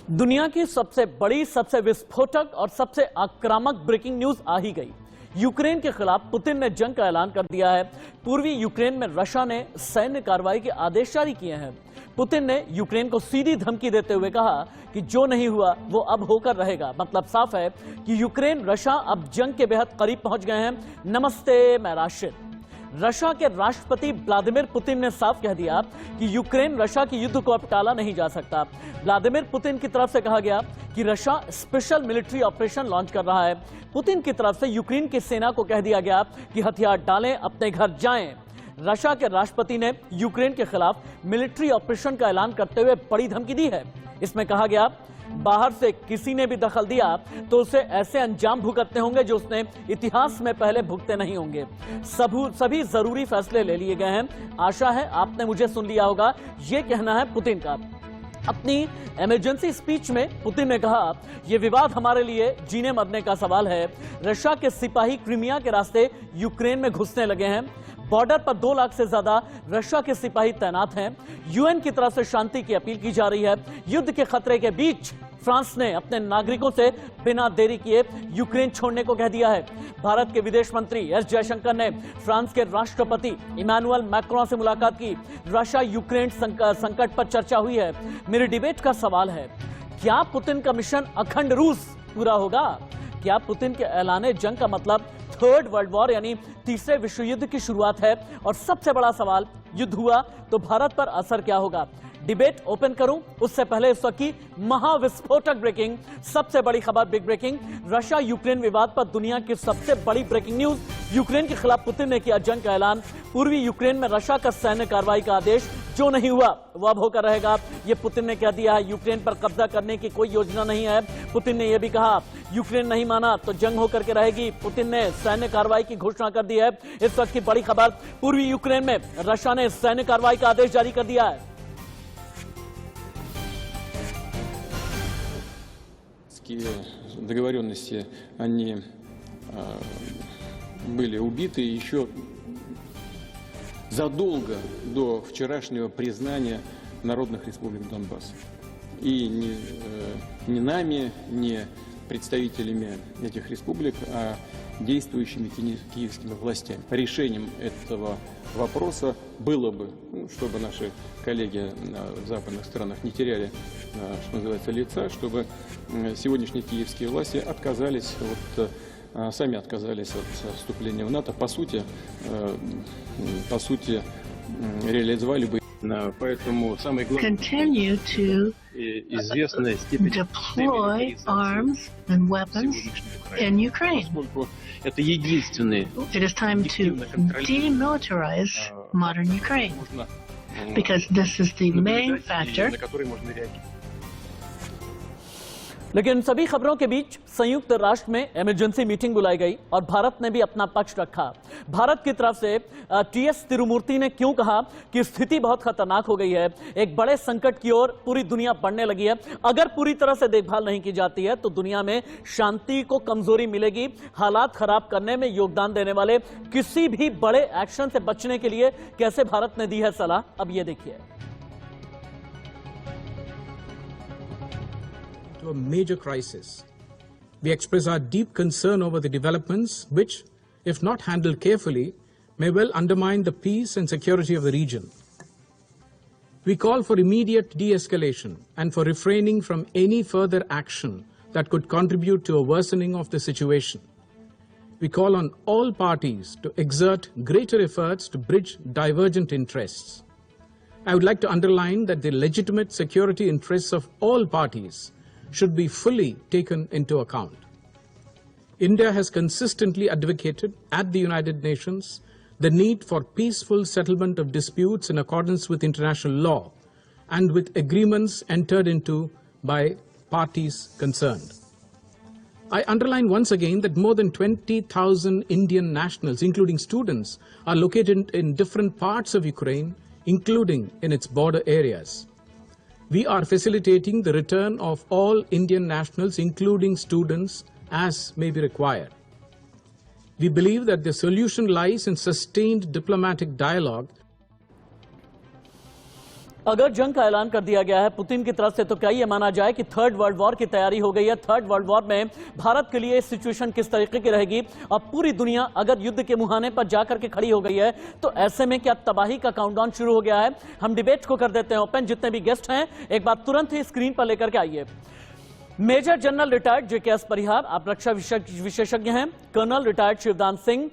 दुनिया की सबसे बड़ी, सबसे विस्फोटक और सबसे आक्रामक ब्रेकिंग न्यूज आ ही गई। यूक्रेन के खिलाफ पुतिन ने जंग का ऐलान कर दिया है। पूर्वी यूक्रेन में रशिया ने सैन्य कार्रवाई के आदेश जारी किए हैं। पुतिन ने यूक्रेन को सीधी धमकी देते हुए कहा कि जो नहीं हुआ वो अब होकर रहेगा। मतलब साफ है कि यूक्रेन रशिया अब जंग के बेहद करीब पहुंच गए हैं। नमस्ते, मैं राशिद। रशिया के राष्ट्रपति व्लादिमीर पुतिन ने साफ कह दिया कि यूक्रेन रशिया के युद्ध को अब टाला नहीं जा सकता। व्लादिमीर पुतिन की तरफ से कहा गया कि Russia special military operation launch कर रहा है। पुतिन की तरफ से यूक्रेन की सेना को कह दिया गया कि हथियार डालें, अपने घर जाएं। रशिया के राष्ट्रपति ने यूक्रेन के खिलाफ मिलिट्री ऑपरेशन का ऐलान करते हुए बड़ी धमकी दी है। इसमें कहा गया, बाहर से किसी ने भी दखल दिया तो उसे ऐसे अंजाम भुगतने होंगे जो उसने इतिहास में पहले भुगते नहीं होंगे। सभी जरूरी फैसले ले लिए गए हैं। आशा है आपने मुझे सुन लिया होगा, ये कहना है पुतिन का। अपनी इमरजेंसी स्पीच में पुतिन ने कहा, यह विवाद हमारे लिए जीने मरने का सवाल है। रशिया के सिपाही क्रीमिया के रास्ते यूक्रेन में घुसने लगे हैं। बॉर्डर पर 2 लाख से ज्यादा रशिया के सिपाही तैनात हैं। यूएन की तरफ से शांति की अपील की जा रही है। युद्ध के खतरे के बीच फ्रांस ने अपने नागरिकों से बिना देरी किए यूक्रेन छोड़ने को कह दिया है। भारत के विदेश मंत्री एस जयशंकर ने फ्रांस के राष्ट्रपति इमैनुअल मैक्रों से मुलाकात की। रशिया यूक्रेन संकट पर चर्चा हुई है। मेरी डिबेट का सवाल है, क्या पुतिन का मिशन अखंड रूस पूरा होगा? क्या पुतिन के ऐलाने जंग का मतलब थर्ड वर्ल्ड वॉर यानी तीसरे विश्व युद्ध की शुरुआत है? और सबसे बड़ा सवाल, युद्ध हुआ तो भारत पर असर क्या होगा? डिबेट ओपन करूं उससे पहले इस वक्त की महाविस्फोटक ब्रेकिंग, सबसे बड़ी खबर, बिग ब्रेकिंग। रशिया यूक्रेन विवाद पर दुनिया की सबसे बड़ी ब्रेकिंग न्यूज। यूक्रेन के खिलाफ पुतिन ने किया जंग का ऐलान। पूर्वी यूक्रेन में रशिया का सैन्य कार्रवाई का आदेश, जो नहीं हुआ वो अब होकर रहेगा, ये पुतिन ने कह दिया है। यूक्रेन पर कब्जा करने की कोई योजना नहीं है। पुतिन ने यह भी कहा, यूक्रेन नहीं माना तो जंग होकर के रहेगी। पुतिन ने सैन्य कार्रवाई की घोषणा कर दी है। इस वक्त की बड़ी खबर, पूर्वी यूक्रेन में रशिया ने सैन्य कार्रवाई का आदेश जारी कर दिया है। Договоренности, они были убиты еще задолго до вчерашнего признания народных республик Донбасса. И не нами, не представителями этих республик, а действующими киевскими властями. Решением этого вопроса было бы, чтобы наши коллеги в западных странах не теряли, что называется, лица, чтобы сегодняшние киевские власти отказались сами отказались от вступления в НАТО. По сути, реализовали бы. Поэтому самое главное, continue to deploy arms and weapons in Ukraine. поскольку это единственный It is time to demilitarize modern Ukraine because this is the main factor. на который можно реагировать. लेकिन सभी खबरों के बीच संयुक्त राष्ट्र में इमरजेंसी मीटिंग बुलाई गई और भारत ने भी अपना पक्ष रखा। भारत की तरफ से टीएस तिरुमूर्ति ने क्यों कहा कि स्थिति बहुत खतरनाक हो गई है, एक बड़े संकट की ओर पूरी दुनिया बढ़ने लगी है। अगर पूरी तरह से देखभाल नहीं की जाती है तो दुनिया में शांति को कमजोरी मिलेगी। हालात खराब करने में योगदान देने वाले किसी भी बड़े एक्शन से बचने के लिए कैसे भारत ने दी है सलाह, अब ये देखिए। A major crisis. We express our deep concern over the developments which, if not handled carefully, may well undermine the peace and security of the region. We call for immediate de-escalation and for refraining from any further action that could contribute to a worsening of the situation. We call on all parties to exert greater efforts to bridge divergent interests. I would like to underline that the legitimate security interests of all parties should be fully taken into account. India has consistently advocated at the United Nations the need for peaceful settlement of disputes in accordance with international law and with agreements entered into by parties concerned. I underline once again that more than 20,000 Indian nationals, including students, are located in different parts of Ukraine, including in its border areas. We are facilitating the return of all Indian nationals, including students, as may be required. We believe that the solution lies in sustained diplomatic dialogue अगर जंग का ऐलान कर दिया गया है Putin की तरफ से, तो क्या ये माना जाए कि थर्ड वर्ल्ड वॉर की तैयारी हो गई है? थर्ड वर्ल्ड वॉर में भारत के लिए सिचुएशन किस तरीके की रहेगी? और पूरी दुनिया अगर युद्ध के मुहाने पर जाकर के खड़ी हो गई है, तो ऐसे में क्या तबाही का काउंटडाउन शुरू हो गया है? हम डिबेट को कर देते हैं ओपन। जितने भी गेस्ट हैं एक बार तुरंत ही स्क्रीन पर लेकर के आइए। Major general retired JK Parihar, आप रक्षा विशेषज्ञ हैं। Colonel retired Shivdan Singh,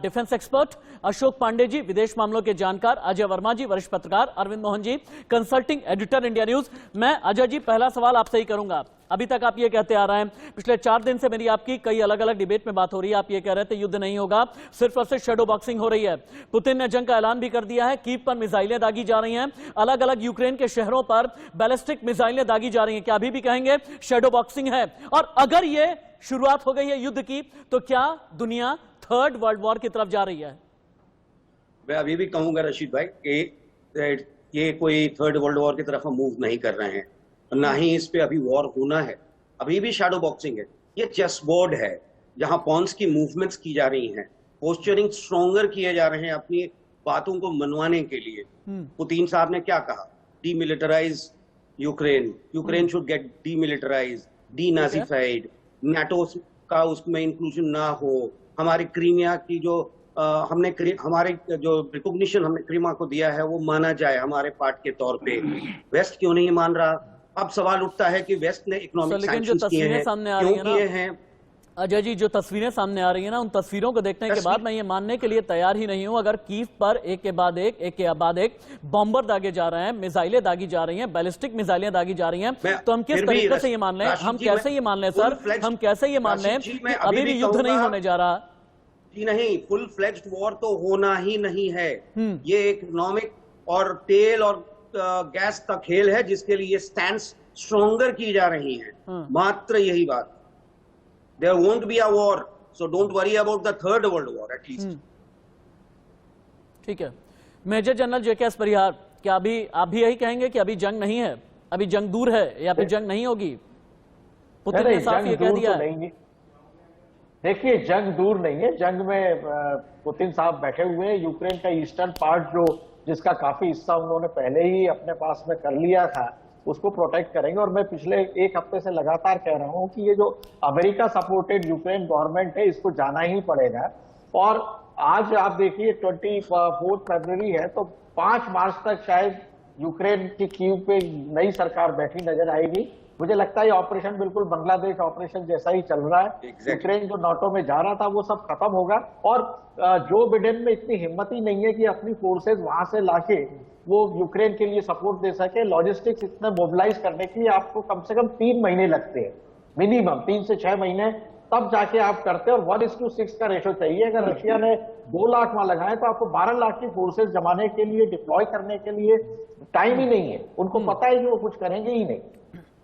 defence expert. Ashok Pande ji, विदेश मामलों के जानकार। अजय वर्मा जी, वरिष्ठ पत्रकार। Arvind Mohan ji, consulting editor, India news. मैं अजय जी पहला सवाल आपसे ही करूंगा। अभी तक आप ये कहते आ रहे हैं, पिछले 4 दिन से मेरी आपकी कई अलग अलग डिबेट में बात हो रही है, आप ये कह रहे थे युद्ध नहीं होगा, सिर्फ और सिर्फ शेडो बॉक्सिंग हो रही है। पुतिन ने जंग का ऐलान भी कर दिया है, कीव पर मिसाइलें दागी जा रही हैं, अलग अलग यूक्रेन के शहरों पर बैलिस्टिक मिसाइलें दागी जा रही हैं। क्या अभी भी कहेंगे शेडो बॉक्सिंग है? और अगर ये शुरुआत हो गई है युद्ध की, तो क्या दुनिया थर्ड वर्ल्ड वॉर की तरफ जा रही है? मैं अभी भी कहूंगा रशीद भाई कि ये कोई थर्ड वर्ल्ड वॉर की तरफ हम मूव नहीं कर रहे हैं, ना ही इस पे अभी वॉर होना है। अभी भी शैडो बॉक्सिंग है, ये चेस बोर्ड है जहां पॉन्स की मूवमेंट्स की जा रही हैं, पोस्चरिंग स्ट्रोंगर किए जा रहे हैं अपनी बातों को मनवाने के लिए। पुतिन साहब ने क्या कहा? Demilitarise Ukraine, Ukraine should get demilitarise, denazified, NATO का उसमें इंक्लूजन ना हो, हमारी क्रीमिया की जो हमारे जो रिकॉग्निशन हमने क्रीमा को दिया है वो माना जाए हमारे पार्ट के तौर पे। वेस्ट क्यों नहीं मान रहा? अब सवाल उठता है कि वेस्ट ने इकोनॉमिक सैंक्शंस किए हैं, क्यों किए हैं? अजय जी, जो तस्वीरें सामने आ रही है ना, उन तस्वीरों को देखने के बाद मैं ये मानने के लिए तैयार ही नहीं हूं, अगर कीव पर एक के बाद एक बॉम्बर दागे जा रहे हैं, मिसाइलें दागी जा रही हैं, बैलिस्टिक मिसाइलें दागी जा रही हैं, तो हम किस तरीके से ये मान लें? हम कैसे ये मान लें सर? हम कैसे ये मान लें कि अभी भी युद्ध नहीं होने जा रहा? जी नहीं, फुल फ्लेज्ड वॉर तो होना ही नहीं है। ये इकोनॉमिक और तेल और गैस का खेल है जिसके लिए स्टैंड स्ट्रोंगर की जा रही है, मात्र यही बात। There won't be a war, so don't worry about the third world war at least. ठीक है। मेजर जनरल जेके परिहार, क्या अभी आप भी यही कहेंगे कि अभी जंग नहीं है, अभी जंग दूर है, या फिर जंग नहीं होगी? पुतिन ने साफ ये कह दिया है। देखिए, जंग दूर नहीं है। जंग में पुतिन साहब बैठे हुए हैं। यूक्रेन का ईस्टर्न पार्ट जिसका काफी हिस्सा उन्होंने पहले ही अपने पास में कर लिया था, उसको प्रोटेक्ट करेंगे। और मैं पिछले 1 हफ्ते से लगातार कह रहा हूं कि ये जो अमेरिका सपोर्टेड यूक्रेन गवर्नमेंट है, इसको जाना ही पड़ेगा। और आज आप देखिए 24 फरवरी है, तो 5 मार्च तक शायद यूक्रेन की कीव पे नई सरकार बैठी नजर आएगी। मुझे लगता है ये ऑपरेशन बिल्कुल बांग्लादेश ऑपरेशन जैसा ही चल रहा है। यूक्रेन जो नाटो में जा रहा था वो सब खत्म होगा। और जो बिडेन में इतनी हिम्मत ही नहीं है कि अपनी फोर्सेज वहां से लाके वो यूक्रेन के लिए सपोर्ट दे सके। लॉजिस्टिक्स इतने मोबिलाइज करने के लिए आपको कम से कम 3 महीने लगते हैं, मिनिमम 3 से 6 महीने, तब जाके आप करते हैं। और 1:6 का रेशो चाहिए। अगर रशिया ने 2 लाख वहां लगाए तो आपको 12 लाख की फोर्सेज जमाने के लिए, डिप्लॉय करने के लिए टाइम ही नहीं है। उनको पता है कि वो कुछ करेंगे ही नहीं।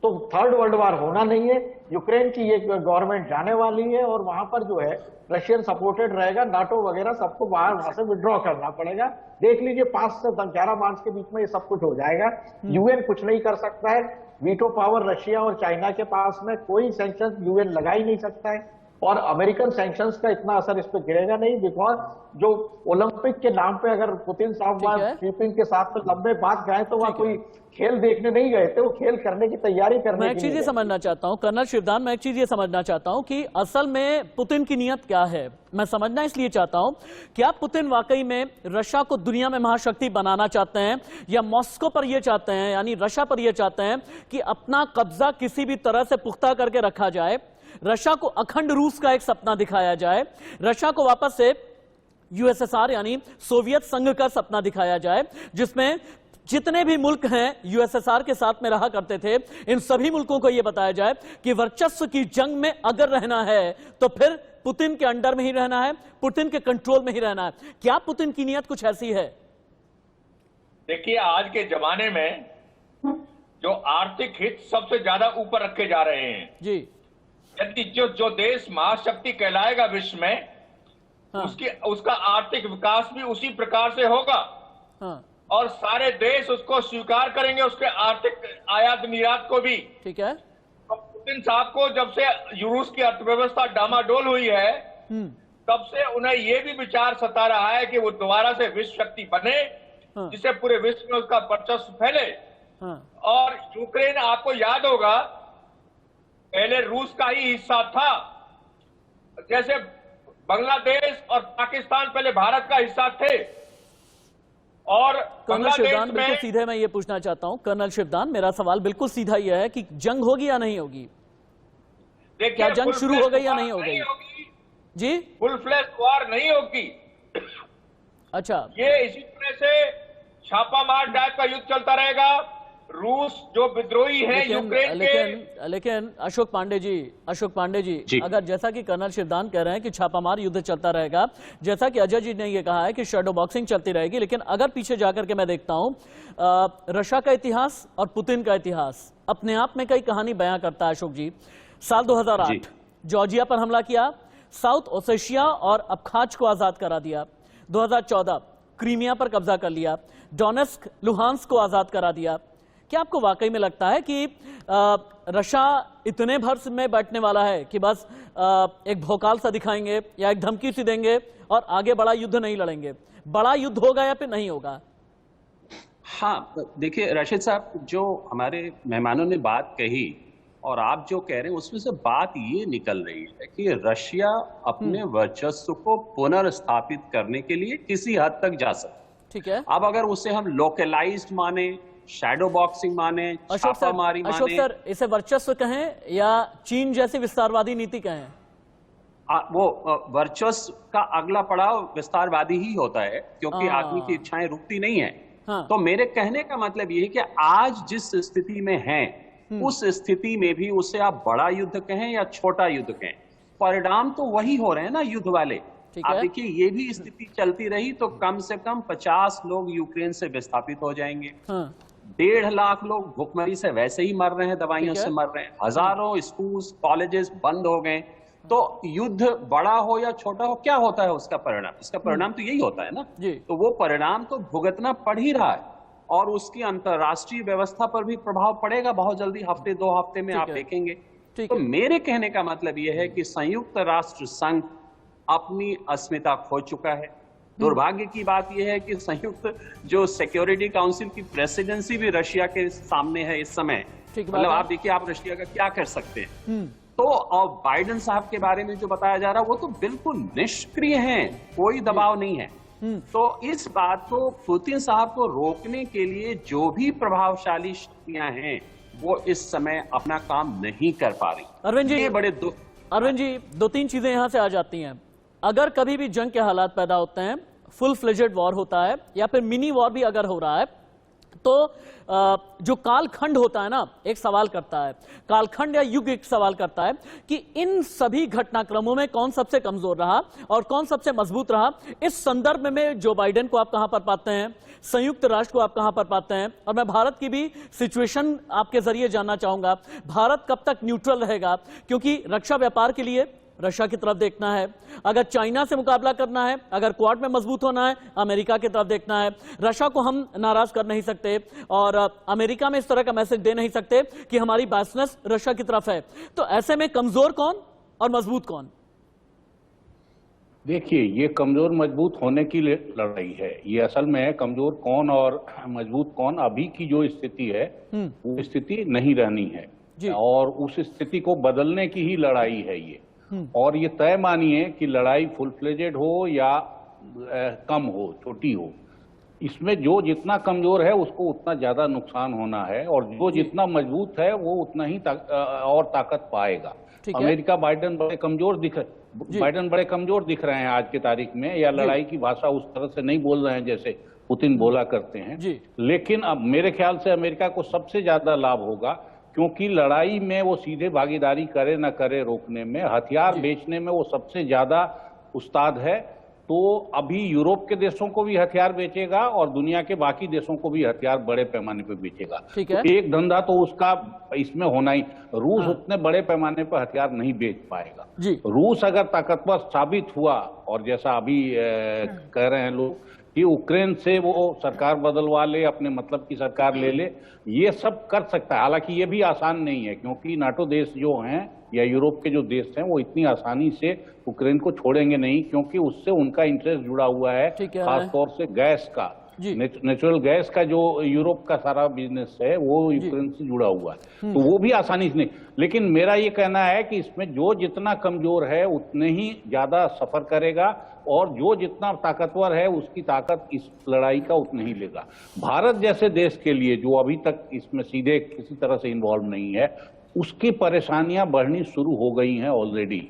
तो थर्ड वर्ल्ड वॉर होना नहीं है। यूक्रेन की ये गवर्नमेंट जाने वाली है और वहां पर जो है रशियन सपोर्टेड रहेगा। नाटो वगैरह सबको वहां से विड्रॉ करना पड़ेगा। देख लीजिए 5 से 11 मार्च के बीच में ये सब कुछ हो जाएगा। यूएन कुछ नहीं कर सकता है। वीटो पावर रशिया और चाइना के पास में, कोई सैंक्शन यूएन लगा ही नहीं सकता है। और अमेरिकन सैंक्शंस का इतना असर इस पर गिरेगा नहीं, बिकॉज जो ओलंपिक के नाम पे अगर पुतिन साहब वहां शीपिंग के साथ में लंबे बात गए तो वहां कोई खेल देखने नहीं गए थे, वो खेल करने की तैयारी करने। मैं एक चीज ये समझना चाहता हूं कर्नल शिवदान, मैं एक चीज ये समझना चाहता हूं कि असल में पुतिन की नीयत क्या है। मैं समझना इसलिए चाहता हूं, क्या पुतिन वाकई में रशिया को दुनिया में महाशक्ति बनाना चाहते हैं, या मॉस्को पर यह चाहते हैं, यानी रशिया पर यह चाहते हैं कि अपना कब्जा किसी भी तरह से पुख्ता करके रखा जाए, रशिया को अखंड रूस का एक सपना दिखाया जाए, रशिया को वापस से यूएसएसआर यानी सोवियत संघ का सपना दिखाया जाए, जिसमें जितने भी मुल्क हैं यूएसएसआर के साथ में रहा करते थे, इन सभी मुल्कों को यह बताया जाए कि वर्चस्व की जंग में अगर रहना है तो फिर पुतिन के अंडर में ही रहना है, पुतिन के कंट्रोल में ही रहना है। क्या पुतिन की नीयत कुछ ऐसी है? देखिए, आज के जमाने में जो आर्थिक हित सबसे ज्यादा ऊपर रखे जा रहे हैं जी, यदि जो देश महाशक्ति कहलाएगा विश्व में, हाँ, उसका आर्थिक विकास भी उसी प्रकार से होगा। हाँ, और सारे देश उसको स्वीकार करेंगे, उसके आर्थिक आयात निर्यात को भी। ठीक है। तो पुतिन साहब को जब से रूस की अर्थव्यवस्था डामाडोल हुई है, तब से उन्हें यह भी विचार सता रहा है कि वो दोबारा से विश्व शक्ति बने हाँ। जिससे पूरे विश्व में उसका वर्चस्व फैले। हाँ। और यूक्रेन, आपको याद होगा, पहले रूस का ही हिस्सा था, जैसे बांग्लादेश और पाकिस्तान पहले भारत का हिस्सा थे। और कर्नल शिवदान, बांग्लादेश बिल्कुल में, सीधे मैं ये पूछना चाहता हूं, कर्नल शिवदान, मेरा सवाल बिल्कुल सीधा यह है कि जंग होगी या नहीं होगी? देखिए, क्या जंग शुरू हो गई या नहीं हो नहीं गई? होगी जी, फुल फ्लैश वॉर नहीं होगी। अच्छा, ये इसी तरह से छापामार टाइप का युद्ध चलता रहेगा। रूस जो विद्रोही है यूक्रेन के, लेकिन अशोक पांडे जी, अगर जैसा कि कर्नल शिवदान कह रहे हैं कि छापामार युद्ध चलता रहेगा, जैसा कि अजय जी ने ये कहा है कि शैडो बॉक्सिंग चलती रहेगी, लेकिन अगर पीछे जाकर के मैं देखता हूं, रशिया का इतिहास और पुतिन का इतिहास अपने आप में कई कहानी बयां करता है। अशोक जी, साल 2008 जॉर्जिया पर हमला किया, साउथ ओसेशिया और अबखाज को आजाद करा दिया, 2014 क्रीमिया पर कब्जा कर लिया, डोनेस्क लुहांस्क को आजाद करा दिया। क्या आपको वाकई में लगता है कि रशिया इतने भर में बैठने वाला है कि बस एक भौकाल सा दिखाएंगे या एक धमकी सी देंगे और आगे बड़ा युद्ध नहीं लड़ेंगे? बड़ा युद्ध होगा या फिर नहीं होगा? हाँ, देखिए राशिद साहब, जो हमारे मेहमानों ने बात कही और आप जो कह रहे हैं, उसमें से बात ये निकल रही है कि रशिया अपने वर्चस्व को पुनर्स्थापित करने के लिए किसी हद तक जा सकता है। ठीक है। अब अगर उसे हम लोकलाइज्ड माने, शैडो बॉक्सिंग माने, छापामारी माने, अशोक सर, इसे वर्चस्व कहें या चीन जैसी विस्तारवादी नीति कहें? वो वर्चस्व का अगला पड़ाव विस्तारवादी ही होता है, क्योंकि आदमी की इच्छाएं रुकती नहीं है। हाँ। तो मेरे कहने का मतलब ये है कि आज जिस स्थिति में है, उस स्थिति में भी उसे आप बड़ा युद्ध कहें या छोटा युद्ध कहें, परिणाम तो वही हो रहे हैं ना युद्ध वाले। आप देखिए, ये भी स्थिति चलती रही तो कम से कम 50 लोग यूक्रेन से विस्थापित हो जाएंगे। हाँ। 1.5 लाख लोग भुखमरी से वैसे ही मर रहे हैं, दवाइयों से मर रहे हैं, हजारों स्कूल्स कॉलेजेस बंद हो गए। तो युद्ध बड़ा हो या छोटा हो, क्या होता है उसका परिणाम? इसका परिणाम तो यही होता है ना। तो वो परिणाम तो भुगतना पड़ ही रहा है और उसकी अंतरराष्ट्रीय व्यवस्था पर भी प्रभाव पड़ेगा बहुत जल्दी, हफ्ते 2 हफ्ते में आप देखेंगे। तो मेरे कहने का मतलब यह है कि संयुक्त राष्ट्र संघ अपनी अस्मिता खो चुका है। दुर्भाग्य की बात यह है कि संयुक्त जो सिक्योरिटी काउंसिल की प्रेसिडेंसी भी रशिया के सामने है इस समय। मतलब आप देखिए, आप रशिया का क्या कर सकते हैं। तो और बाइडेन साहब के बारे में जो बताया जा रहा है, वो तो बिल्कुल निष्क्रिय हैं, कोई दबाव नहीं है। तो इस बात को, पुतिन साहब को रोकने के लिए जो भी प्रभावशाली शक्तियां हैं, वो इस समय अपना काम नहीं कर पा रही। अरविंद जी, ये बड़े दुख। अरविंद जी, 2-3 चीजें यहां से आ जाती हैं। अगर कभी भी जंग के हालात पैदा होते हैं, फुल फ्लेजेड वॉर होता है या फिर मिनी वॉर भी अगर हो रहा है, तो जो कालखंड होता है ना, एक सवाल करता है, कालखंड या युग एक सवाल करता है कि इन सभी घटनाक्रमों में कौन सबसे कमजोर रहा और कौन सबसे मजबूत रहा। इस संदर्भ में जो बाइडेन को आप कहां पर पाते हैं, संयुक्त राष्ट्र को आप कहां पर पाते हैं, और मैं भारत की भी सिचुएशन आपके जरिए जानना चाहूंगा। भारत कब तक न्यूट्रल रहेगा? क्योंकि रक्षा व्यापार के लिए रशिया की तरफ देखना है, अगर चाइना से मुकाबला करना है, अगर क्वाड में मजबूत होना है, अमेरिका की तरफ देखना है। रशिया को हम नाराज कर नहीं सकते और अमेरिका में इस तरह का मैसेज दे नहीं सकते कि हमारी बायसनेस रशिया की तरफ है। तो ऐसे में कमजोर कौन और मजबूत कौन? देखिए, ये कमजोर मजबूत होने की लड़ाई है। ये असल में कमजोर कौन और मजबूत कौन, अभी की जो स्थिति है वो स्थिति नहीं रहनी है और उस स्थिति को बदलने की ही लड़ाई है ये। और ये तय मानिए कि लड़ाई फुल फ्लेजेड हो या कम हो, छोटी हो, इसमें जो जितना कमजोर है उसको उतना ज्यादा नुकसान होना है और जो जितना मजबूत है वो उतना ही और ताकत पाएगा। अमेरिका बाइडेन बड़े कमजोर दिख रहे हैं आज की तारीख में, या लड़ाई की भाषा उस तरह से नहीं बोल रहे हैं जैसे पुतिन बोला करते हैं। लेकिन अब मेरे ख्याल से अमेरिका को सबसे ज्यादा लाभ होगा, क्योंकि लड़ाई में वो सीधे भागीदारी करे न करे रोकने में, हथियार बेचने में वो सबसे ज्यादा उस्ताद है। तो अभी यूरोप के देशों को भी हथियार बेचेगा और दुनिया के बाकी देशों को भी हथियार बड़े पैमाने पर बेचेगा। तो एक धंधा तो उसका इसमें होना ही। रूस उतने बड़े पैमाने पर हथियार नहीं बेच पाएगा। रूस अगर ताकतवर साबित हुआ, और जैसा अभी कह रहे हैं लोग कि यूक्रेन से वो सरकार बदलवा ले, अपने मतलब की सरकार ले ले, ये सब कर सकता है। हालांकि ये भी आसान नहीं है, क्योंकि नाटो देश जो हैं या यूरोप के जो देश हैं वो इतनी आसानी से यूक्रेन को छोड़ेंगे नहीं, क्योंकि उससे उनका इंटरेस्ट जुड़ा हुआ है, खासतौर से गैस का। नेचुरल गैस का जो यूरोप का सारा बिजनेस है वो यूक्रेन से जुड़ा हुआ है, तो वो भी आसानी से नहीं। लेकिन मेरा ये कहना है कि इसमें जो जितना कमजोर है उतने ही ज्यादा सफर करेगा, और जो जितना ताकतवर है उसकी ताकत इस लड़ाई का उतना ही लेगा। भारत जैसे देश के लिए जो अभी तक इसमें सीधे किसी तरह से इन्वॉल्व नहीं है, उसकी परेशानियां बढ़नी शुरू हो गई हैं ऑलरेडी।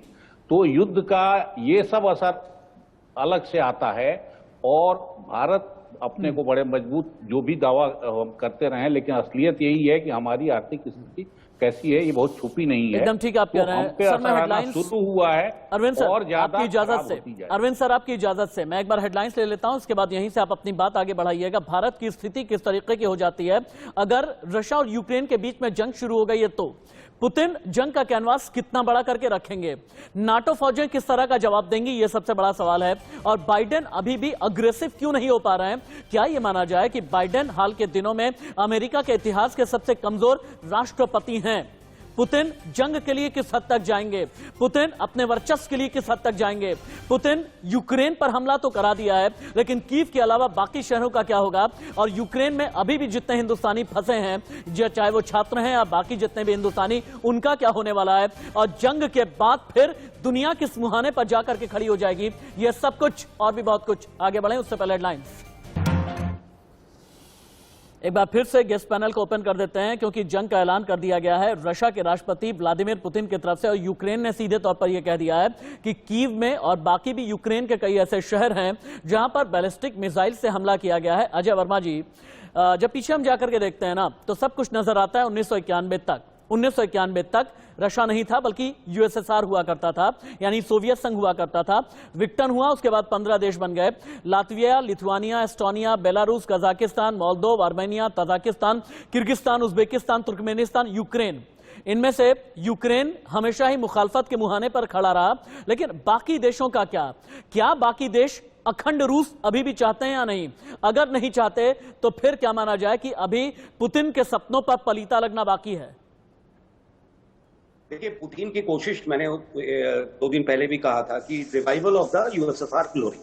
तो युद्ध का ये सब असर अलग से आता है, और भारत अपने को बड़े मजबूत जो भी दावा करते रहे, लेकिन असलियत यही है कि हमारी आर्थिक स्थिति कैसी है ये बहुत छुपी नहीं है। एकदम ठीक आप कह रहे हैं सर। मैं हेडलाइंस शुरू हुआ है अरविंद सर, और ज्यादा आपकी इजाजत से, अरविंद सर आपकी इजाजत से मैं एक बार हेडलाइंस ले लेता हूं, उसके बाद यहीं से आप अपनी बात आगे बढ़ाइएगा। भारत की स्थिति किस तरीके की हो जाती है अगर रशिया और यूक्रेन के बीच में जंग शुरू हो गई है? तो पुतिन जंग का कैनवास कितना बड़ा करके रखेंगे? नाटो फौजें किस तरह का जवाब देंगी? यह सबसे बड़ा सवाल है। और बाइडेन अभी भी अग्रेसिव क्यों नहीं हो पा रहे हैं? क्या यह माना जाए कि बाइडेन हाल के दिनों में अमेरिका के इतिहास के सबसे कमजोर राष्ट्रपति हैं? पुतिन जंग के लिए किस हद तक जाएंगे? पुतिन अपने वर्चस्व के लिए किस हद तक जाएंगे? पुतिन यूक्रेन पर हमला तो करा दिया है, लेकिन कीव के अलावा बाकी शहरों का क्या होगा? और यूक्रेन में अभी भी जितने हिंदुस्तानी फंसे हैं, चाहे वो छात्र हैं या बाकी जितने भी हिंदुस्तानी, उनका क्या होने वाला है? और जंग के बाद फिर दुनिया किस मुहाने पर जाकर के खड़ी हो जाएगी? यह सब कुछ और भी बहुत कुछ, आगे बढ़े उससे पहले हेडलाइंस एक बार फिर से गेस्ट पैनल को ओपन कर देते हैं, क्योंकि जंग का ऐलान कर दिया गया है रशिया के राष्ट्रपति व्लादिमीर पुतिन की तरफ से, और यूक्रेन ने सीधे तौर पर यह कह दिया है कि कीव में और बाकी भी यूक्रेन के कई ऐसे शहर हैं जहां पर बैलिस्टिक मिसाइल से हमला किया गया है। अजय वर्मा जी, जब पीछे हम जाकर के देखते हैं ना, तो सब कुछ नजर आता है 1991 तक रशिया नहीं था, बल्कि यूएसएसआर हुआ करता था, यानी सोवियत संघ हुआ करता था। विघटन हुआ, उसके बाद 15 देश बन गए। Latvia, Lithuania, Estonia, Belarus, Kazakhstan, Moldova, Armenia, Tajikistan, Kyrgyzstan, Uzbekistan, Turkmenistan, Ukraine. इनमें से यूक्रेन हमेशा ही मुखालफत के मुहाने पर खड़ा रहा, लेकिन बाकी देशों का क्या बाकी देश अखंड रूस अभी भी चाहते हैं या नहीं? अगर नहीं चाहते तो फिर क्या माना जाए कि अभी पुतिन के सपनों पर पलीता लगना बाकी है? देखिए, पुतिन की कोशिश, मैंने 2 दिन पहले भी कहा था कि revival of the USSR glory.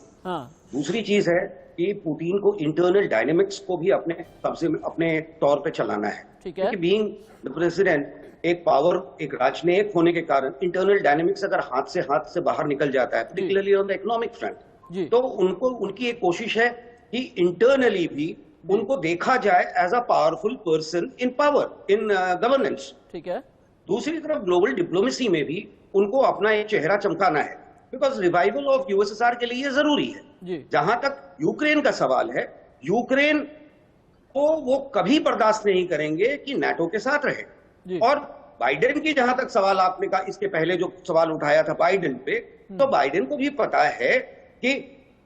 दूसरी चीज है कि पुतिन को इंटरनल डायनेमिक्स को भी अपने कब्जे में, अपने तौर पे चलाना है। ठीक है, बीइंग द प्रेसिडेंट, एक पावर, एक राजनयिक होने के कारण इंटरनल डायनेमिक्स अगर हाथ से बाहर निकल जाता है, particularly on the economic front, तो उनकी एक कोशिश है कि इंटरनली भी उनको देखा जाए as a powerful person in power, in governance. ठीक है। दूसरी तरफ ग्लोबल डिप्लोमेसी में भी उनको अपना एक चेहरा चमकाना है, बिकॉज रिवाइवल ऑफ यूएसएसआर के लिए जरूरी है। जहां तक यूक्रेन का सवाल है, यूक्रेन को वो कभी बर्दाश्त नहीं करेंगे कि नाटो के साथ रहे। और बाइडेन की जहां तक सवाल आपने कहा, इसके पहले जो सवाल उठाया था बाइडेन पे, तो बाइडेन को भी पता है कि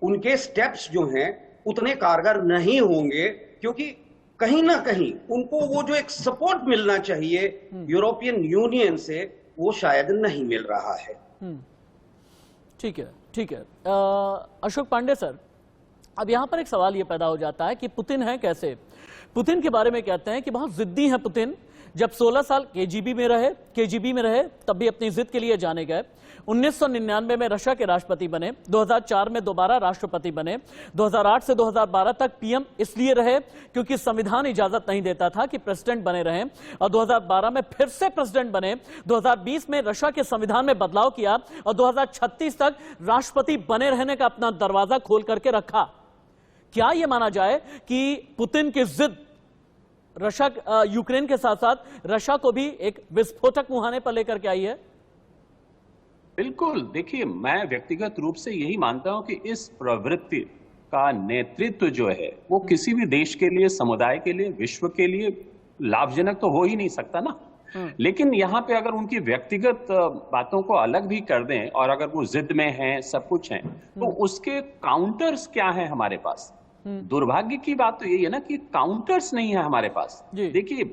उनके स्टेप्स जो हैं उतने कारगर नहीं होंगे, क्योंकि कहीं ना कहीं उनको वो जो एक सपोर्ट मिलना चाहिए यूरोपियन यूनियन से, वो शायद नहीं मिल रहा है। ठीक है, ठीक है। अशोक पांडे सर, अब यहां पर एक सवाल ये पैदा हो जाता है कि पुतिन है कैसे? पुतिन के बारे में कहते हैं कि बहुत जिद्दी हैं पुतिन। जब 16 साल केजीबी में रहे तब भी अपनी जिद के लिए जाने गए। 1999 में रशिया के राष्ट्रपति बने, 2004 में दोबारा राष्ट्रपति बने, 2008 से 2012 तक पीएम इसलिए रहे क्योंकि संविधान इजाजत नहीं देता था कि प्रेसिडेंट बने रहें, और 2012 में फिर से प्रेसिडेंट बने। 2020 में रशिया के संविधान में बदलाव किया और 2036 तक राष्ट्रपति बने रहने का अपना दरवाजा खोल करके रखा। क्या यह माना जाए कि पुतिन की जिद रशिया, यूक्रेन के साथ साथ रशिया को भी एक विस्फोटक मुहाने पर लेकर के आई है? बिल्कुल। देखिए, मैं व्यक्तिगत रूप से यही मानता हूं कि इस प्रवृत्ति का नेतृत्व जो है वो किसी भी देश के लिए, समुदाय के लिए, विश्व के लिए लाभजनक तो हो ही नहीं सकता ना। लेकिन यहाँ पे अगर उनकी व्यक्तिगत बातों को अलग भी कर दें और अगर वो जिद में हैं, सब कुछ हैं, तो उसके काउंटर्स क्या हैं हमारे पास? दुर्भाग्य की बात तो यही है ना कि काउंटर्स नहीं है हमारे पास। देखिए,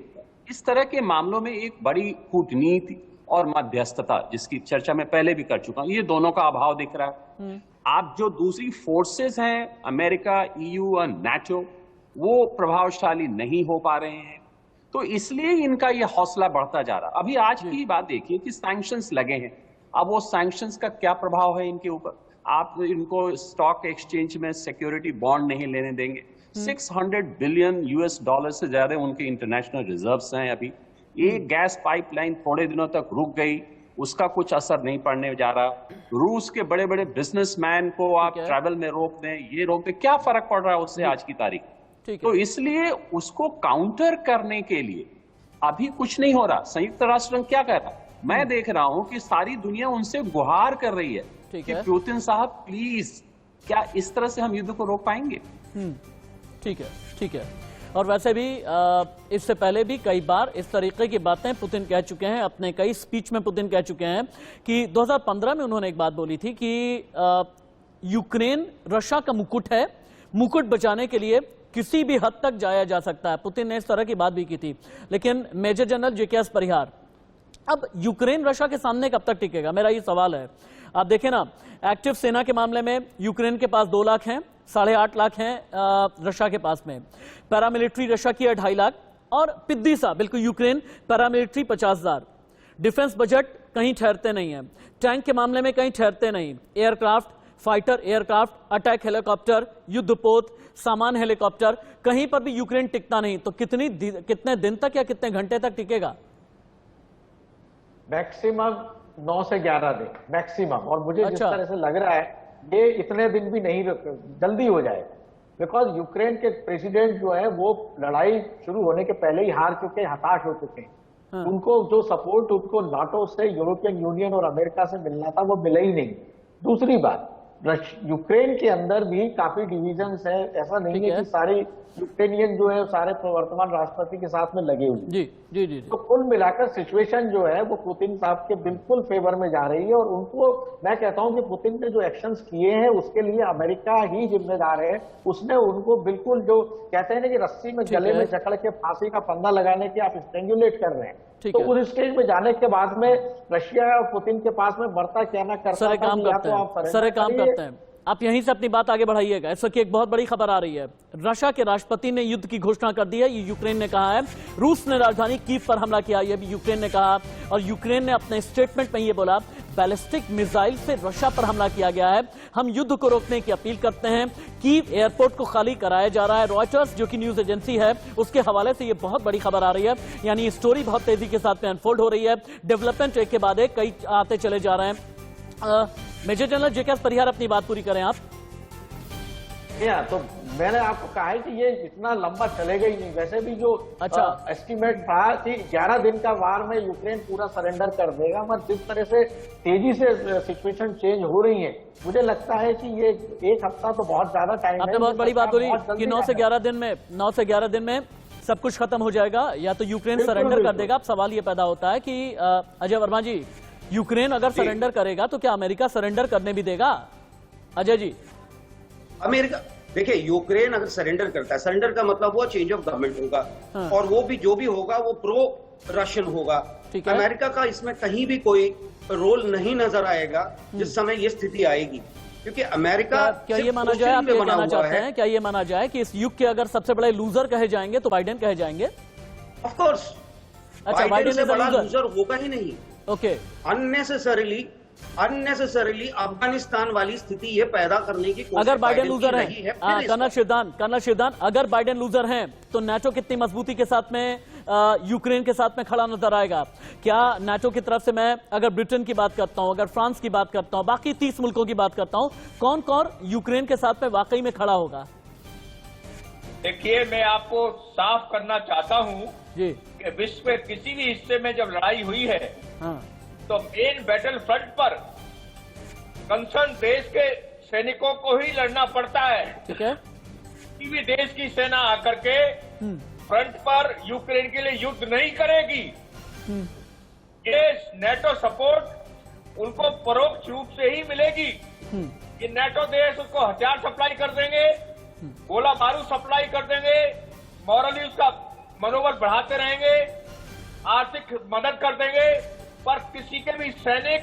इस तरह के मामलों में एक बड़ी कूटनीति और मध्यस्थता, जिसकी चर्चा मैं पहले भी कर चुका हूं, ये दोनों का अभाव दिख रहा है। आप जो दूसरी फोर्सेस हैं, अमेरिका, ईयू और नाटो, वो प्रभावशाली नहीं हो पा रहे हैं, तो इसलिए इनका ये हौसला बढ़ता जा रहा। अभी आज की बात देखिए कि सैंक्शंस लगे हैं। अब वो सैंक्शंस का क्या प्रभाव है इनके ऊपर? आप इनको स्टॉक एक्सचेंज में सिक्योरिटी बॉन्ड नहीं लेने देंगे, $600 बिलियन US से ज्यादा उनके इंटरनेशनल रिजर्व्स हैं। अभी एक गैस पाइपलाइन थोड़े दिनों तक रुक गई, उसका कुछ असर नहीं पड़ने जा रहा। रूस के बड़े बड़े बिजनेसमैन को आप ट्रैवल में रोक दें, ये रोक दें, क्या फर्क पड़ रहा है उससे आज की तारीख। तो इसलिए उसको काउंटर करने के लिए अभी कुछ नहीं हो रहा। संयुक्त राष्ट्र संघ क्या कह रहा है, मैं देख रहा हूं कि सारी दुनिया उनसे गुहार कर रही है कि पुतिन साहब प्लीज, क्या इस तरह से हम युद्ध को रोक पाएंगे। ठीक है, ठीक है। और वैसे भी इससे पहले भी कई बार इस तरीके की बातें पुतिन कह चुके हैं, अपने कई स्पीच में पुतिन कह चुके हैं कि 2015 में उन्होंने एक बात बोली थी कि यूक्रेन रशिया का मुकुट है, मुकुट बचाने के लिए किसी भी हद तक जाया जा सकता है। पुतिन ने इस तरह की बात भी की थी। लेकिन मेजर जनरल जेकेएस परिहार, अब यूक्रेन रशिया के सामने कब तक टिकेगा, मेरा ये सवाल है। आप देखें ना, एक्टिव सेना के मामले में यूक्रेन के पास 2 लाख हैं, 8.5 लाख हैं रशिया के पास में। पैरामिलिट्री रशिया की है 2.5 लाख, और पिद्दी सा बिल्कुल यूक्रेन पैरामिलिट्री 50,000। डिफेंस बजट कहीं ठहरते नहीं है, टैंक के मामले में कहीं ठहरते नहीं, aircraft, fighter aircraft, attack helicopter, युद्धपोत, सामान हेलीकॉप्टर, कहीं पर भी यूक्रेन टिकता नहीं। तो कितने दिन तक या कितने घंटे तक टिकेगा? मैक्सिमम 9 से 11 दिन मैक्सिमम। और मुझे जिस तरह से लग रहा है ये इतने दिन भी नहीं, जल्दी हो जाएगा। बिकॉज यूक्रेन के प्रेसिडेंट जो है वो लड़ाई शुरू होने के पहले ही हार चुके, हताश हो चुके हैं। उनको जो सपोर्ट उनको नाटो से, यूरोपियन यूनियन और अमेरिका से मिलना था वो मिला ही नहीं। दूसरी बात, यूक्रेन के अंदर भी काफी डिविजन्स है, ऐसा नहीं है कि सारे यूक्रेनियन जो है सारे वर्तमान राष्ट्रपति के साथ में लगे हुए। जी जी जी। तो कुल मिलाकर सिचुएशन जो है वो पुतिन साहब के बिल्कुल फेवर में जा रही है। और उनको मैं कहता हूं कि पुतिन ने जो एक्शंस किए हैं उसके लिए अमेरिका ही जिम्मेदार है। उसने उनको बिल्कुल, जो कहते हैं ना कि रस्सी में गले में जकड़ के फांसी का फंदा लगाने के आप स्ट्रेंगुलेट कर रहे हैं, तो उस स्टेज में जाने के बाद में रशिया और पुतिन के पास में मरता क्या ना करता। सारे काम करते हैं। आप यहीं से अपनी बात आगे बढ़ाइएगा। इस वक्त एक बहुत बड़ी खबर आ रही है, रशिया के राष्ट्रपति ने युद्ध की घोषणा कर दी है। ये यूक्रेन ने कहा है। रूस ने राजधानी कीव पर हमला किया, ये भी यूक्रेन ने कहा। और यूक्रेन ने अपने स्टेटमेंट में ये बोला, बैलिस्टिक मिसाइल से रशिया पर हमला किया गया है, हम युद्ध को रोकने की अपील करते हैं। कीव एयरपोर्ट को खाली कराया जा रहा है। रॉयटर्स जो कि न्यूज एजेंसी है उसके हवाले से ये बहुत बड़ी खबर आ रही है। यानी स्टोरी बहुत तेजी के साथ में अनफोल्ड हो रही है, डेवलपमेंट एक के बाद एक कई आते चले जा रहे हैं। मेजर जनरल जेकेएस परिहार, अपनी बात पूरी करें आप। तो मैंने आपको कहा है कि ये इतना लंबा चलेगा ही नहीं। वैसे भी जो एस्टिमेट था कि 11 दिन का वार में यूक्रेन पूरा सरेंडर कर देगा, मगर जिस तरह से तेजी से सिचुएशन चेंज हो रही है, मुझे लगता है कि ये 1 हफ्ता तो बहुत ज्यादा टाइम है। आपने बहुत बड़ी बात बोली कि 9 से 11 दिन में सब कुछ खत्म हो जाएगा, या तो यूक्रेन सरेंडर कर देगा। अब सवाल ये पैदा होता है कि अजय वर्मा जी, यूक्रेन अगर सरेंडर करेगा तो क्या अमेरिका सरेंडर करने भी देगा? अजय जी, अमेरिका, देखिए यूक्रेन अगर सरेंडर करता है, सरेंडर का मतलब हुआ चेंज ऑफ गवर्नमेंट होगा। और वो भी जो भी होगा वो प्रो रशियन होगा। अमेरिका का इसमें कहीं भी कोई रोल नहीं नजर आएगा जिस समय ये स्थिति आएगी, क्योंकि अमेरिका क्या ये माना जाए, आप ये कहना चाहते हैं, क्या ये माना जाए कि इस युग के अगर सबसे बड़े लूजर कहे जाएंगे तो बाइडेन कहे जाएंगे? Of course. अच्छा, बाइडेन से बड़ा लूजर होगा ही नहीं। ओके। अननेसेसरीली अफगानिस्तान वाली स्थिति ये पैदा करने की कोशिश अगर बाइडेन लूजर है, कर्नल शिवदान, अगर बाइडेन लूजर हैं तो नाटो कितनी मजबूती के साथ में यूक्रेन के साथ में खड़ा नजर आएगा? क्या नाटो की तरफ से, मैं अगर ब्रिटेन की बात करता हूं, अगर फ्रांस की बात करता हूं, बाकी 30 मुल्कों की बात करता हूं, कौन कौन यूक्रेन के साथ में वाकई में खड़ा होगा? देखिए, मैं आपको साफ करना चाहता हूं जी कि विश्व के किसी भी हिस्से में जब लड़ाई हुई है, तो मेन बैटल फ्रंट पर कंसर्न देश के सैनिकों को ही लड़ना पड़ता है। ठीक है। किसी भी देश की सेना आकर के फ्रंट पर यूक्रेन के लिए युद्ध नहीं करेगी। ये नेटो सपोर्ट उनको परोक्ष रूप से ही मिलेगी। ये नेटो देश उसको हथियार सप्लाई कर देंगे, गोला बारूद सप्लाई कर देंगे, मॉरली उसका मनोबल बढ़ाते रहेंगे, आर्थिक मदद कर देंगे, पर किसी के भी सैनिक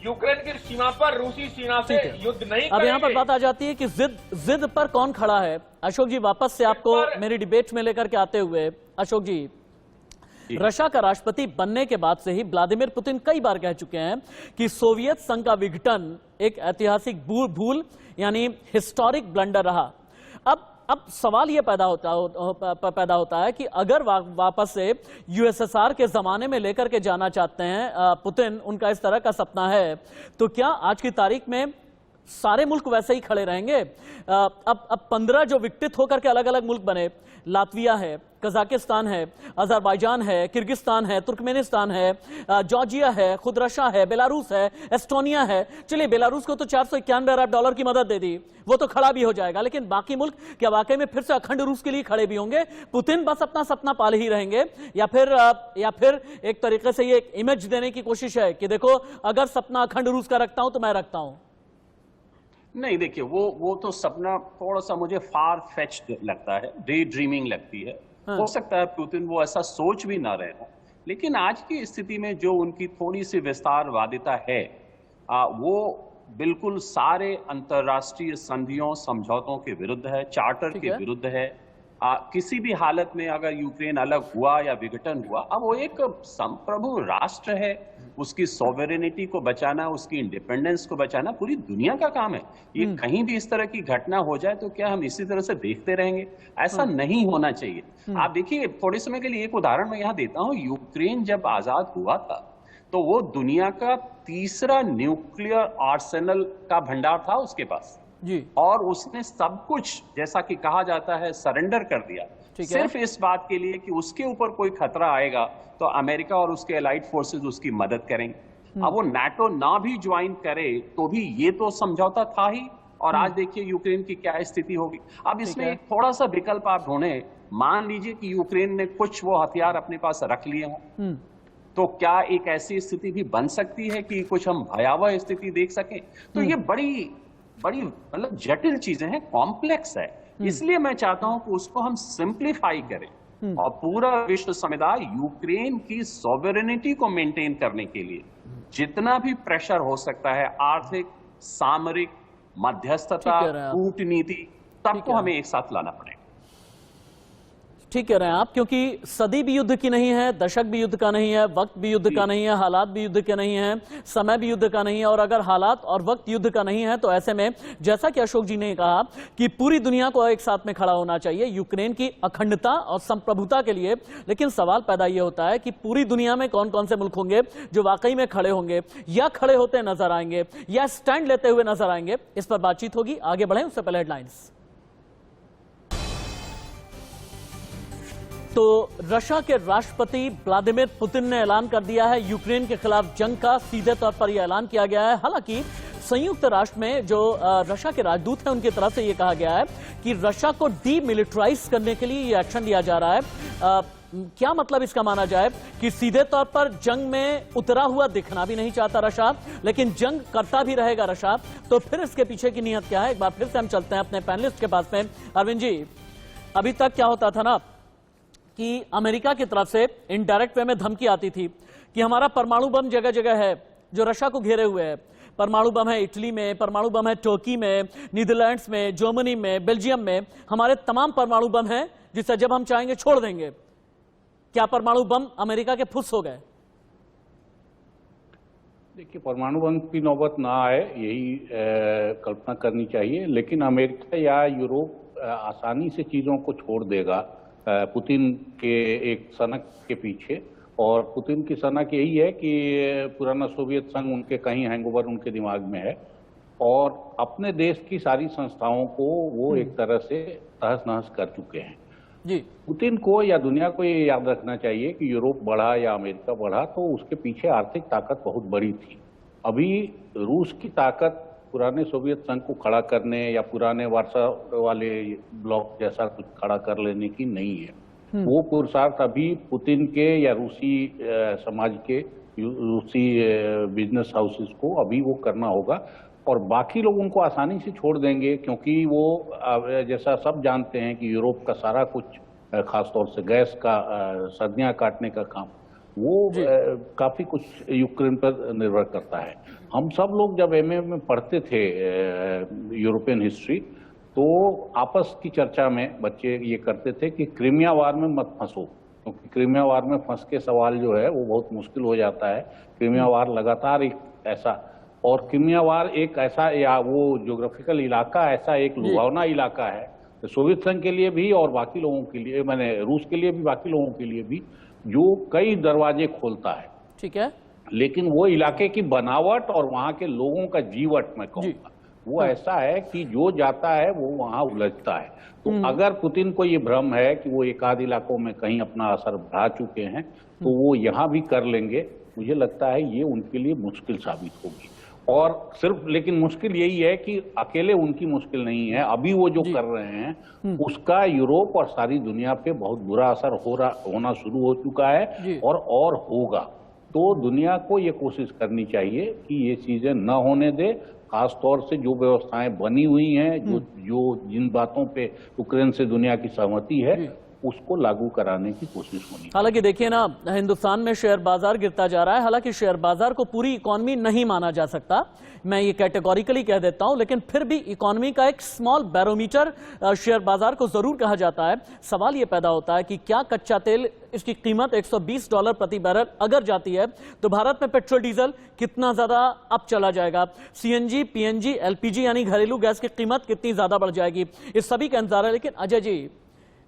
यूक्रेन की सीमा पर रूसी सेना से युद्ध नहीं करेंगे। अब यहाँ पर बात आ जाती है कि जिद पर कौन खड़ा है। अशोक जी, वापस से आपको मेरी डिबेट में लेकर के आते हुए, अशोक जी, रशिया का राष्ट्रपति बनने के बाद से ही व्लादिमीर पुतिन कई बार कह चुके हैं कि सोवियत संघ का विघटन एक ऐतिहासिक भूल यानी हिस्टोरिक ब्लंडर रहा। अब अब सवाल ये पैदा होता है कि अगर वापस से यूएसएसआर के जमाने में लेकर के जाना चाहते हैं पुतिन, उनका इस तरह का सपना है, तो क्या आज की तारीख में सारे मुल्क वैसे ही खड़े रहेंगे? अब 15 जो विकसित होकर के अलग अलग मुल्क बने, लातविया है, कजाकिस्तान है, अजरबैजान है, किर्गिस्तान है, तुर्कमेनिस्तान है, जॉर्जिया है, खुद रशिया है, बेलारूस है, एस्टोनिया है। चलिए, बेलारूस को तो 491 अरब डॉलर की मदद दे दी, वो तो खड़ा भी हो जाएगा, लेकिन बाकी मुल्क क्या वाकई में फिर से अखंड रूस के लिए खड़े भी होंगे? पुतिन बस अपना सपना पाल ही रहेंगे, या फिर एक तरीके से ये एक इमेज देने की कोशिश है कि देखो, अगर सपना अखंड रूस का रखता हूं तो मैं रखता हूं? नहीं, देखिए, वो तो सपना थोड़ा सा मुझे फार फेच्ड लगता है, डे ड्रीमिंग लगती है। हो सकता है पुतिन वो ऐसा सोच भी ना रहे हो, लेकिन आज की स्थिति में जो उनकी थोड़ी सी विस्तारवादिता है, वो बिल्कुल सारे अंतर्राष्ट्रीय संधियों समझौतों के विरुद्ध है, चार्टर के विरुद्ध है। किसी भी हालत में अगर यूक्रेन अलग हुआ या विघटन हुआ, अब वो एक संप्रभु राष्ट्र है, उसकी सॉवरेनिटी को बचाना, उसकी इंडिपेंडेंस को बचाना पूरी दुनिया का काम है। ये कहीं भी इस तरह की घटना हो जाए तो क्या हम इसी तरह से देखते रहेंगे? ऐसा नहीं होना चाहिए। आप देखिए, थोड़े समय के लिए एक उदाहरण मैं यहां देता हूं। यूक्रेन जब आजाद हुआ था तो वो दुनिया का तीसरा न्यूक्लियर आर्सेनल का भंडार था उसके पास जी, और उसने सब कुछ, जैसा कि कहा जाता है, सरेंडर कर दिया, सिर्फ इस बात के लिए कि उसके ऊपर कोई खतरा आएगा तो अमेरिका और उसके एलाइड फोर्सेस उसकी मदद करेंगे। अब वो नाटो ना भी ज्वाइन करे तो भी ये तो समझौता था ही, और आज देखिए यूक्रेन की क्या स्थिति होगी। अब इसमें एक थोड़ा सा विकल्प आप ढूंढे। मान लीजिए कि यूक्रेन ने कुछ वो हथियार अपने पास रख लिए हों, तो क्या एक ऐसी स्थिति भी बन सकती है कि कुछ हम भयावह स्थिति देख सकें? तो ये बड़ी मतलब जटिल चीजें हैं, कॉम्प्लेक्स है। इसलिए मैं चाहता हूं कि उसको हम सिंप्लीफाई करें और पूरा विश्व समुदाय यूक्रेन की सॉवरेनिटी को मेंटेन करने के लिए जितना भी प्रेशर हो सकता है, आर्थिक, सामरिक, मध्यस्थता, कूटनीति, सबको हमें एक साथ लाना पड़ेगा। ठीक कह रहे हैं आप, क्योंकि सदी भी युद्ध की नहीं है, दशक भी युद्ध का नहीं है, वक्त भी युद्ध का नहीं है, हालात भी युद्ध के नहीं है, समय भी युद्ध का नहीं है। और अगर हालात और वक्त युद्ध का नहीं है तो ऐसे में, जैसा कि अशोक जी ने कहा कि पूरी दुनिया को एक साथ में खड़ा होना चाहिए यूक्रेन की अखंडता और संप्रभुता के लिए। लेकिन सवाल पैदा यह होता है कि पूरी दुनिया में कौन कौन से मुल्क होंगे जो वाकई में खड़े होंगे, या खड़े होते नजर आएंगे, या स्टैंड लेते हुए नजर आएंगे? इस पर बातचीत होगी। आगे बढ़े उससे पहले हेडलाइंस। तो रशिया के राष्ट्रपति व्लादिमीर पुतिन ने ऐलान कर दिया है यूक्रेन के खिलाफ जंग का। सीधे तौर पर यह ऐलान किया गया है। हालांकि संयुक्त राष्ट्र में जो रशिया के राजदूत हैं, उनकी तरफ से यह कहा गया है कि रशिया को डीमिलिटराइज करने के लिए यह एक्शन लिया जा रहा है। क्या मतलब इसका माना जाए कि सीधे तौर पर जंग में उतरा हुआ दिखना भी नहीं चाहता रशिया, लेकिन जंग करता भी रहेगा रशिया। तो फिर इसके पीछे की नीयत क्या है? एक बार फिर से हम चलते हैं अपने पैनलिस्ट के पास में। अरविंद जी, अभी तक क्या होता था ना कि अमेरिका की तरफ से इनडायरेक्ट वे में धमकी आती थी कि हमारा परमाणु बम जगह जगह है जो रशिया को घेरे हुए है। परमाणु बम है इटली में, परमाणु बम है तुर्की में, नीदरलैंड्स में, जर्मनी में, बेल्जियम में। हमारे तमाम परमाणु बम हैं जिसे जब हम चाहेंगे छोड़ देंगे। क्या परमाणु बम अमेरिका के फुस हो गए? देखिए, परमाणु बम की नौबत ना आए, यही कल्पना करनी चाहिए। लेकिन अमेरिका या यूरोप आसानी से चीजों को छोड़ देगा पुतिन के एक सनक के पीछे। और पुतिन की सनक यही है कि पुराना सोवियत संघ उनके कहीं हैंगओवर उनके दिमाग में है, और अपने देश की सारी संस्थाओं को वो एक तरह से तहस नहस कर चुके हैं जी। पुतिन को या दुनिया को ये याद रखना चाहिए कि यूरोप बढ़ा या अमेरिका बढ़ा तो उसके पीछे आर्थिक ताकत बहुत बड़ी थी। अभी रूस की ताकत पुराने सोवियत संघ को खड़ा करने या पुराने वार्सा वाले ब्लॉक जैसा कुछ खड़ा कर लेने की नहीं है। वो पुरुषार्थ अभी पुतिन के या रूसी समाज के, रूसी बिजनेस हाउसेस को अभी वो करना होगा, और बाकी लोग उनको आसानी से छोड़ देंगे, क्योंकि वो जैसा सब जानते हैं कि यूरोप का सारा कुछ, खासतौर से गैस का सर्दियां काटने का काम, वो काफी कुछ यूक्रेन पर निर्भर करता है। हम सब लोग जब एमए में पढ़ते थे यूरोपियन हिस्ट्री, तो आपस की चर्चा में बच्चे ये करते थे कि क्रीमिया वार में मत फंसो, क्योंकि क्रीमिया वार में फंस के सवाल जो है वो बहुत मुश्किल हो जाता है। क्रीमिया वार लगातार एक ऐसा, और क्रीमिया वार एक ऐसा, या वो ज्योग्राफिकल इलाका ऐसा एक लुभावना इलाका है सोवियत संघ के लिए भी और बाकी लोगों के लिए, मैंने रूस के लिए भी, बाकी लोगों के लिए भी, जो कई दरवाजे खोलता है। ठीक है, लेकिन वो इलाके की बनावट और वहां के लोगों का जीवट मैं कहूँगा वो ऐसा है कि जो जाता है वो वहां उलझता है। तो अगर पुतिन को ये भ्रम है कि वो एक आध इलाकों में कहीं अपना असर बढ़ा चुके हैं तो वो यहाँ भी कर लेंगे, मुझे लगता है ये उनके लिए मुश्किल साबित होगी। और सिर्फ लेकिन मुश्किल यही है कि अकेले उनकी मुश्किल नहीं है, अभी वो जो कर रहे हैं उसका यूरोप और सारी दुनिया पे बहुत बुरा असर होना शुरू हो चुका है और होगा। तो दुनिया को ये कोशिश करनी चाहिए कि ये चीजें न होने दे, खास तौर से जो व्यवस्थाएं बनी हुई हैं, जो जिन बातों पे यूक्रेन से दुनिया की सहमति है उसको लागू कराने की कोशिश होनी। हालांकि देखिए ना, हिंदुस्तान में शेयर बाजार गिरता जा रहा है। हालांकि शेयर बाजार को पूरी इकोनॉमी नहीं माना जा सकता, मैं ये कैटेगोरिकली कह देता हूं, लेकिन फिर भी इकोनॉमी का एक स्मॉल बैरोमीटर शेयर बाजार को जरूर कहा जाता है। सवाल ये पैदा होता है कि क्या कच्चा तेल, इसकी कीमत $120 प्रति बैरल अगर जाती है तो भारत में पेट्रोल डीजल कितना ज्यादा अप चला जाएगा, सीएनजी, पीएनजी, एलपीजी यानी घरेलू गैस की कीमत कितनी ज्यादा बढ़ जाएगी, इस सभी का इंतजार है। लेकिन अजय जी,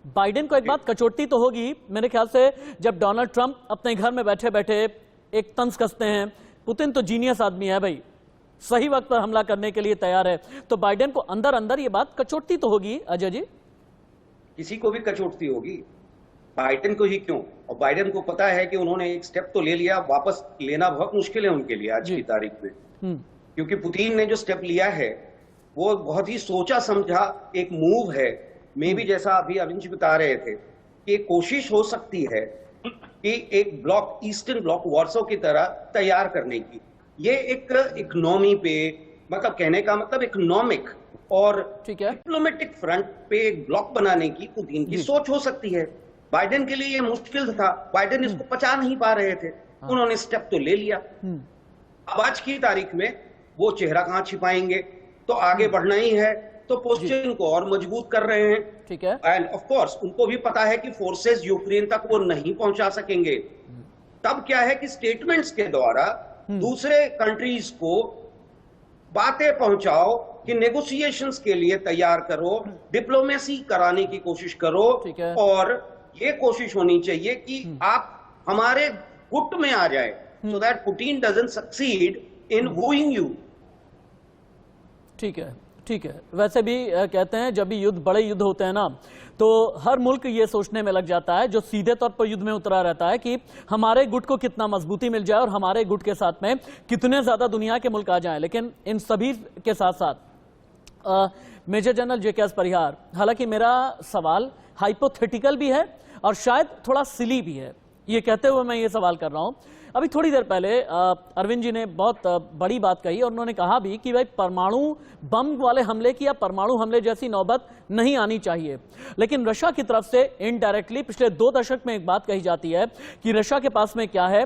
बाइडेन को एक बात कचोटती तो होगी मेरे ख्याल से, जब डोनाल्ड ट्रंप अपने घर में बैठे बैठे एक तंज कसते हैं, पुतिन तो जीनियस आदमी है भाई, सही वक्त पर हमला करने के लिए तैयार है, तो बाइडेन को अंदर अंदर ये बात कचोटती तो होगी अजय जी। किसी को भी कचोटती होगी, बाइडेन को ही क्यों। और बाइडेन को पता है कि उन्होंने एक स्टेप तो ले लिया, वापस लेना बहुत मुश्किल है उनके लिए आज की तारीख में, क्योंकि पुतिन ने जो स्टेप लिया है वो बहुत ही सोचा समझा एक मूव है। मे भी जैसा अभी अरविंद जी बता रहे थे कि कोशिश हो सकती है कि एक ब्लॉक, ईस्टर्न ब्लॉक वार्सो की तरह तैयार करने की, ये एक इकोनॉमी पे, मतलब कहने का मतलब इकोनॉमिक और डिप्लोमेटिक फ्रंट पे एक ब्लॉक बनाने की पुतिन की सोच हो सकती है। बाइडेन के लिए ये मुश्किल था, बाइडेन इसको पचा नहीं पा रहे थे, उन्होंने स्टेप तो ले लिया। अब आज की तारीख में वो चेहरा कहां छिपाएंगे, तो आगे बढ़ना ही है, तो पोजीशन को और मजबूत कर रहे हैं। ठीक है, एंड ऑफ कोर्स उनको भी पता है कि फोर्सेस यूक्रेन तक वो नहीं पहुंचा सकेंगे। तब क्या है कि स्टेटमेंट्स के द्वारा दूसरे कंट्रीज को बातें पहुंचाओ कि नेगोशिएशंस के लिए तैयार करो, डिप्लोमेसी कराने की कोशिश करो, और ये कोशिश होनी चाहिए कि आप हमारे गुट में आ जाए, so that Putin doesn't succeed in wooing you. ठीक है, ठीक है। वैसे भी कहते हैं जब भी युद्ध, बड़े युद्ध होते हैं ना, तो हर मुल्क ये सोचने में लग जाता है, जो सीधे तौर पर युद्ध में उतरा रहता है, कि हमारे गुट को कितना मजबूती मिल जाए और हमारे गुट के साथ में कितने ज्यादा दुनिया के मुल्क आ जाएं। लेकिन इन सभी के साथ साथ मेजर जनरल जेके परिहार, हालांकि मेरा सवाल हाइपोथेटिकल भी है और शायद थोड़ा सिली भी है, ये कहते हुए मैं ये सवाल कर रहा हूं। अभी थोड़ी देर पहले अरविंद जी ने बहुत बड़ी बात कही और उन्होंने कहा भी कि भाई परमाणु बम वाले हमले की या परमाणु हमले जैसी नौबत नहीं आनी चाहिए। लेकिन रशिया की तरफ से इनडायरेक्टली पिछले 2 दशक में एक बात कही जाती है कि रशिया के पास में क्या है,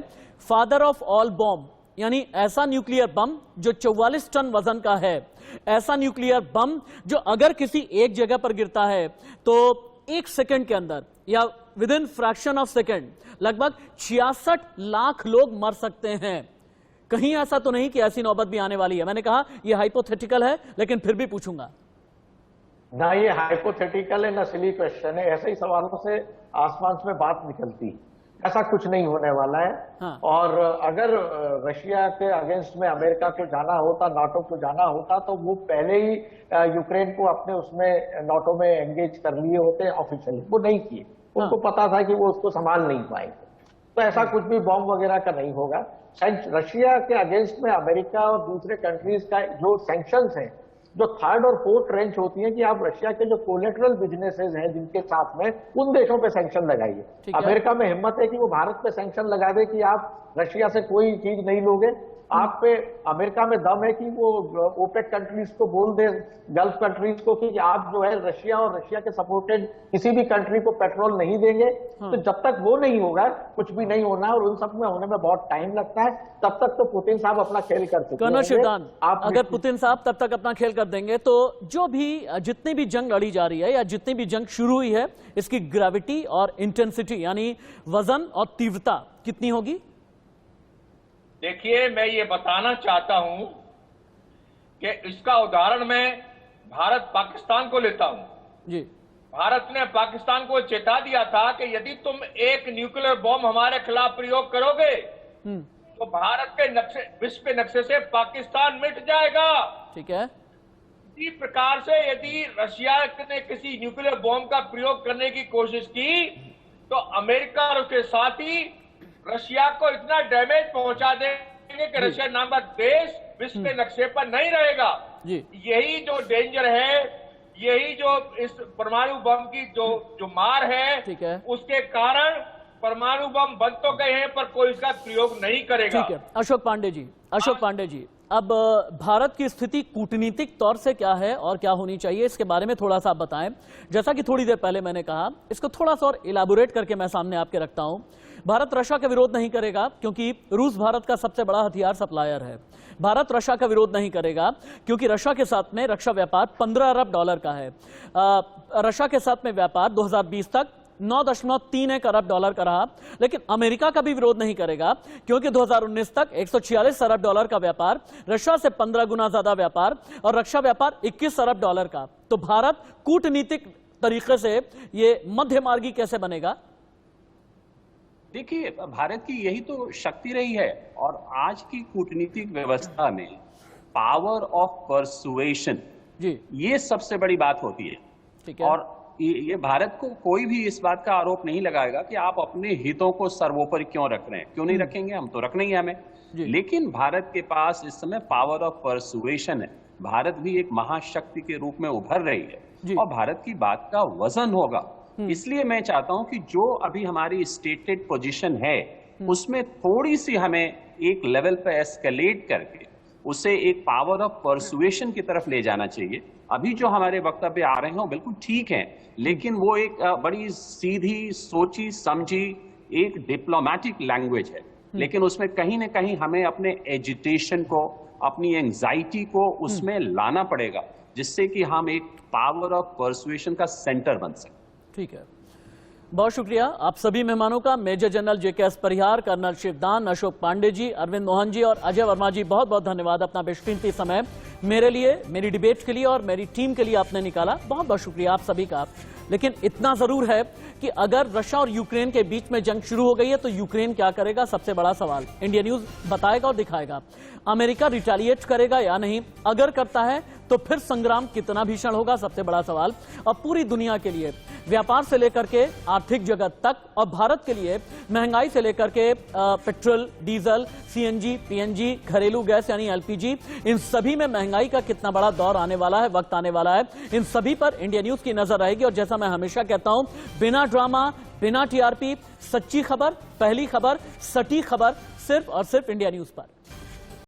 फादर ऑफ ऑल बॉम्ब, यानी ऐसा न्यूक्लियर बम जो 44 टन वजन का है, ऐसा न्यूक्लियर बम जो अगर किसी एक जगह पर गिरता है तो 1 सेकंड के अंदर या with in fraction of second लगभग 66 लाख लोग मर सकते हैं। कहीं ऐसा तो नहीं कि ऐसी नौबत भी आने वाली है? मैंने कहा यह हाइपोथेटिकल है, लेकिन फिर भी पूछूंगा। ना ये हाइपोथेटिकल है ना सिली क्वेश्चन है, ऐसे ही सवालों से आसमान में बात निकलती, ऐसा कुछ नहीं होने वाला है। हाँ। और अगर रशिया के अगेंस्ट में अमेरिका को जाना होता, नाटो को जाना होता, तो वो पहले ही यूक्रेन को अपने उसमें नाटो में एंगेज कर लिए होते ऑफिशियली, वो नहीं किए। उनको पता था कि वो उसको संभाल नहीं पाएंगे, तो ऐसा कुछ भी बॉम्ब वगैरह का नहीं होगा। रशिया के अगेंस्ट में अमेरिका और दूसरे कंट्रीज का जो सैंक्शंस हैं, जो 3rd और 4th रेंज होती है कि आप रशिया के जो कोलेटरल बिजनेसेस हैं जिनके साथ में, उन देशों पे सैंक्शन लगाइए। अमेरिका में हिम्मत है कि वो भारत पे सैंक्शन लगा दे कि आप रशिया से कोई चीज नहीं लोगे। आप पे अमेरिका में दम है कि वो ओपेक कंट्रीज को बोल दे, गल्फ कंट्रीज को, कि आप जो है रशिया और रशिया के सपोर्टेड किसी भी कंट्री को पेट्रोल नहीं देंगे। तो जब तक वो नहीं होगा कुछ भी नहीं होना, और उन सब में होने में बहुत टाइम लगता है। तब तक तो पुतिन साहब अपना खेल कर चुके हैं। कर्नल शिवदान, अगर पुतिन साहब तब तक अपना खेल कर देंगे तो जो भी जितनी भी जंग लड़ी जा रही है या जितनी भी जंग शुरू हुई है, इसकी ग्रेविटी और इंटेंसिटी यानी वजन और तीव्रता कितनी होगी? देखिए, मैं ये बताना चाहता हूं कि इसका उदाहरण मैं भारत पाकिस्तान को लेता हूं। जी। भारत ने पाकिस्तान को चेता दिया था कि यदि तुम एक न्यूक्लियर बॉम्ब हमारे खिलाफ प्रयोग करोगे तो भारत के नक्शे, विश्व के नक्शे से पाकिस्तान मिट जाएगा। ठीक है। इसी प्रकार से यदि रशिया ने किसी न्यूक्लियर बॉम्ब का प्रयोग करने की कोशिश की तो अमेरिका और उसके साथ ही रशिया को इतना डैमेज पहुंचा देंगे कि रशिया नाम का देश विश्व के नक्शे पर नहीं रहेगा। यही जो डेंजर है, यही जो इस परमाणु बम की जो मार है, उसके कारण परमाणु बम बन तो गए हैं पर कोई इसका प्रयोग नहीं करेगा। ठीक है अशोक पांडे जी, अब भारत की स्थिति कूटनीतिक तौर से क्या है और क्या होनी चाहिए, इसके बारे में थोड़ा सा आप बताएं। जैसा कि थोड़ी देर पहले मैंने कहा, इसको थोड़ा सा और इलैबोरेट करके मैं सामने आपके रखता हूं। भारत रशिया का विरोध नहीं करेगा क्योंकि रूस भारत का सबसे बड़ा हथियार सप्लायर है। भारत रशिया का विरोध नहीं करेगा क्योंकि रशिया के साथ में रक्षा व्यापार 15 अरब डॉलर का है। रशिया के साथ में व्यापार 2020 तक 9.31 अरब डॉलर का रहा। लेकिन अमेरिका का भी विरोध नहीं करेगा क्योंकि 2019 तक 146 अरब डॉलर का व्यापार, रशिया से 15 गुना ज्यादा व्यापार और रक्षा व्यापार 21 अरब डॉलर का। तो भारत कूटनीतिक तरीके से ये मध्य मार्गी कैसे बनेगा? देखिए, भारत की यही तो शक्ति रही है और आज की कूटनीतिक व्यवस्था में पावर ऑफ परसुएशन ये सबसे बड़ी बात होती है। ठीक है। और ये भारत को कोई भी इस बात का आरोप नहीं लगाएगा कि आप अपने हितों को सर्वोपरि क्यों रख रहे हैं। क्यों नहीं रखेंगे, हम तो रखना ही है हमें। लेकिन भारत के पास इस समय पावर ऑफ परसुएशन है। भारत भी एक महाशक्ति के रूप में उभर रही है और भारत की बात का वजन होगा। इसलिए मैं चाहता हूं कि जो अभी हमारी स्टेटेड पोजीशन है उसमें थोड़ी सी हमें एक लेवल पे एस्केलेट करके उसे एक पावर ऑफ परसुएशन की तरफ ले जाना चाहिए। अभी जो हमारे वक्तव्य आ रहे हैं वो बिल्कुल ठीक हैं, लेकिन वो एक बड़ी सीधी सोची समझी एक डिप्लोमेटिक लैंग्वेज है। लेकिन उसमें कहीं ना कहीं हमें अपने एजिटेशन को, अपनी एंजाइटी को उसमें लाना पड़ेगा, जिससे कि हम एक पावर ऑफ परसुएशन का सेंटर बन सके। ठीक है, बहुत शुक्रिया आप सभी मेहमानों का। मेजर जनरल JKS परिहार, कर्नल शिवदान, अशोक पांडे जी, अरविंद मोहन जी और अजय वर्मा जी, बहुत बहुत धन्यवाद। अपना बेशकीमती समय मेरे लिए, मेरी डिबेट के लिए और मेरी टीम के लिए आपने निकाला, बहुत बहुत शुक्रिया आप सभी का। लेकिन इतना जरूर है कि अगर रशिया और यूक्रेन के बीच में जंग शुरू हो गई है तो यूक्रेन क्या करेगा, सबसे बड़ा सवाल। इंडिया न्यूज बताएगा और दिखाएगा। अमेरिका रिटेलिएट करेगा या नहीं, अगर करता है तो फिर संग्राम कितना भीषण होगा, सबसे बड़ा सवाल। और पूरी दुनिया के लिए, व्यापार से लेकर के आर्थिक जगत तक, और भारत के लिए महंगाई से लेकर के पेट्रोल, डीजल, CNG, PNG, घरेलू गैस यानी LPG, इन सभी में महंगाई का कितना बड़ा दौर आने वाला है, वक्त आने वाला है। इन सभी पर इंडिया न्यूज की नजर रहेगी। और जैसा मैं हमेशा कहता हूं, बिना ड्रामा, बिना TRP, सच्ची खबर, पहली खबर, सटीक खबर, सिर्फ और सिर्फ इंडिया न्यूज पर।